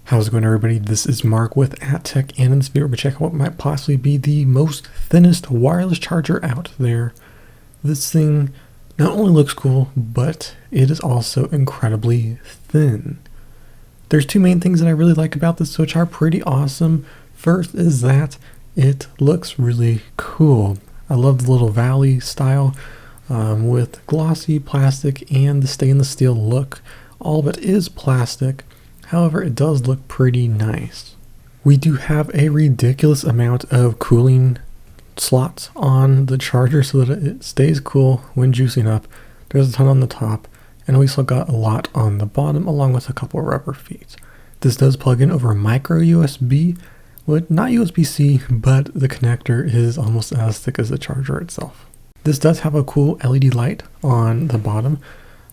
How's it going, everybody? This is Mark with AtTech, and in this video we're checking out what might possibly be the most thinnest wireless charger out there. This thing not only looks cool, but it is also incredibly thin. There's two main things that I really like about this, which are pretty awesome. First is that it looks really cool. I love the little valley style with glossy plastic and the stainless steel look. All of it is plastic. However, it does look pretty nice. We do have a ridiculous amount of cooling slots on the charger so that it stays cool when juicing up. There's a ton on the top, and we also got a lot on the bottom along with a couple of rubber feet. This does plug in over micro USB, not USB-C, but the connector is almost as thick as the charger itself. This does have a cool LED light on the bottom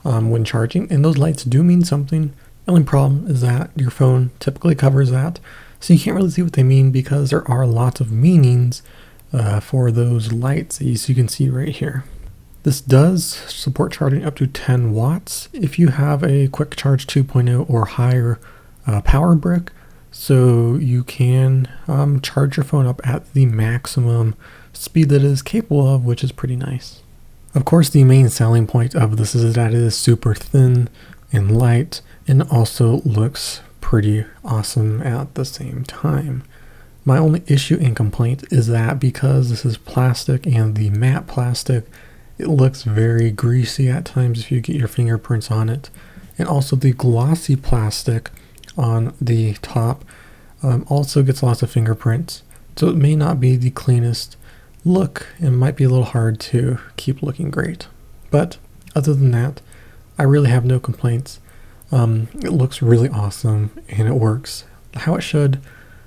when charging, and those lights do mean something. The only problem is that your phone typically covers that, so you can't really see what they mean because there are lots of meanings for those lights, as you can see right here. This does support charging up to 10 watts if you have a quick charge 2.0 or higher power brick, so you can charge your phone up at the maximum speed that it is capable of, which is pretty nice. Of course, the main selling point of this is that it is super thin and light, and also looks pretty awesome at the same time. My only issue and complaint is that because this is plastic and the matte plastic, it looks very greasy at times if you get your fingerprints on it. And also the glossy plastic on the top also gets lots of fingerprints. So it may not be the cleanest look and might be a little hard to keep looking great. But other than that, I really have no complaints. It looks really awesome and it works how it should.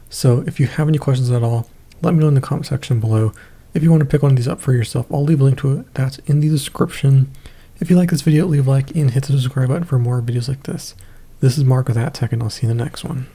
So if you have any questions at all, let me know in the comment section below. If you want to pick one of these up for yourself, I'll leave a link to it. That's in the description. If you like this video, leave a like and hit the subscribe button for more videos like this. This is Mark with AtTech, and I'll see you in the next one.